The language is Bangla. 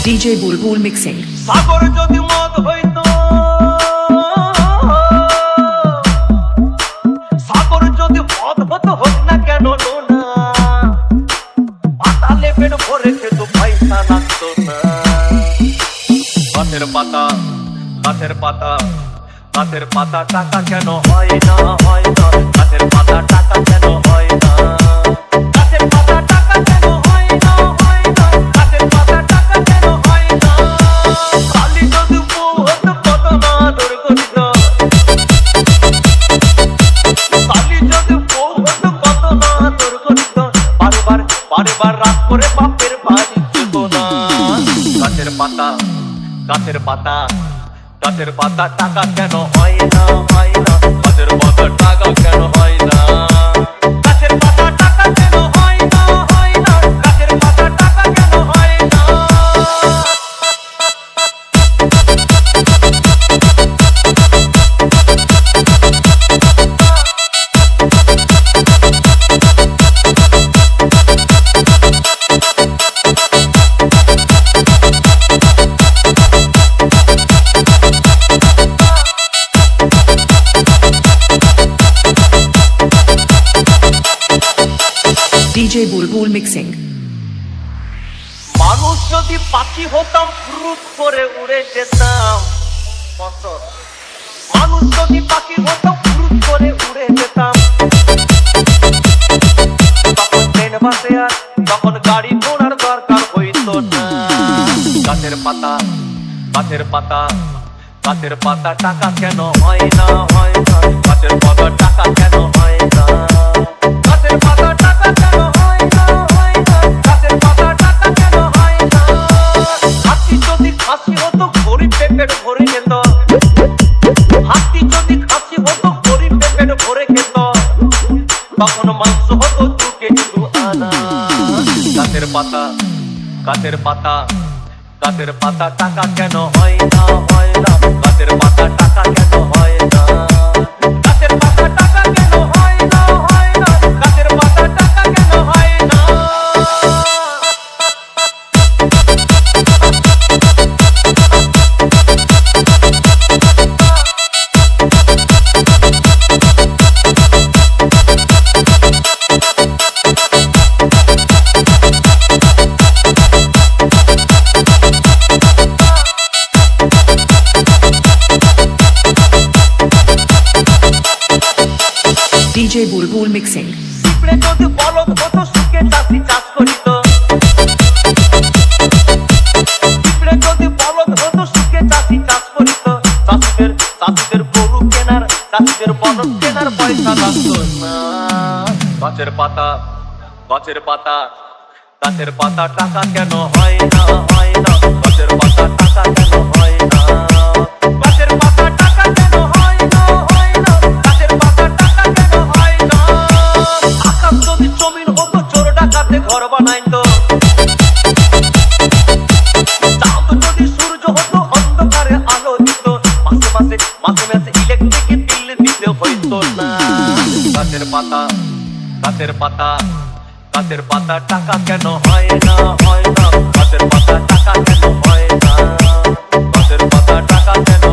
DJ Bulbul mixing. সাগর যদি মদ হইতো, সাগর যদি মদ হতো হোক না কেন না, পাতালে পেট ভরে খেতো পয়সা লাগতো না। গাছের পাতা, গাছের পাতা, গাছের পাতা টাকা কেন হয় না, হয় না। গাছের পাতা টাকা কেন হয় না, গাছের পাতা টাকা কেন হয় না, হয় না। গাছের পাতা টাকা কেন হয় না। কালি যদি বউ হতো কত না আদর করিত, কালি যদি বউ হতো কত না আদর করিত। বারবার বারবার রাত করে বাপের বাড়ি যেত না। গাছের পাতা, গাছের পাতা, গাছের পাতা টাকা কেন হয় না, হয় না। গাছের পাতা টাকা কেন হয় না, গাছের পাতা টাকা কেন হয় না, হয় না। গাছের পাতা টাকা কেন হয় না। DJ Bulbul mixing. মানুষ যদি পাখি হতাম ফুরুত করে উড়ে যেতাম। মানুষ যদি পাখি হতাম ফুরুত করে উড়ে যেতাম। তখন ট্রেন বাসে আর তখন গাড়ি ঘোড়ার দরকার হইতো না। গাছের পাতা, গাছের পাতা, গাছের পাতা টাকা কেন হয় না, হয় না। গাছের পাতা টাকা কেন হয় না, গাছের পাতা টাকা কেন হয় না, হয় না। গাছের পাতা টাকা কেন হয় না। হাতি যদি খাসি হতো গরিব পেট ভরে যেত। হাতি যদি খাসি হতো গরিব পেট ভরে খেত। তখন মাংস হতো 2 কেজি 2 আনা। গাছের পাতা, গাছের পাতা, গাছের পাতা টাকা কেন হয় না, হয় না। গাছের পাতা টাকা কেন হয় না, গাছের পাতা টাকা কেন হয় না, হয় না। গাছের পাতা টাকা কেন হয় না। DJ Bulbul mixing. পিঁপড়ে যদি বলদ হতো সুখে চাষি চাষ করিত। পিঁপড়ে যদি বলদ হতো সুখে চাষি চাষ করিত। চাষিদের চাষিদের গরু কেনার, চাষিদের বলদ কেনার পয়সা লাগতো না। গাছের পাতা, গাছের পাতা, গাছের পাতা টাকা কেন হয় না, হয় না। গাছের পাতা টাকা কেন হয় না, গাছের পাতা টাকা কেন হয় না, হয় না। গাছের পাতা টাকা কেন হয় না। আকাশ যদি জমিন হতো চোর ডাকাতে ঘর বানাইতো। চাঁদ যদি সূর্য হতো অন্ধকারে আলো দিত। মাসে মাসে মাসে মাসে ইলেকট্রিক বিল দিতে হইতো না। গাছের পাতা, গাছের পাতা, গাছের পাতা টাকা কেন হয় না, হয় না। গাছের পাতা টাকা কেন হয় না, গাছের পাতা টাকা কেন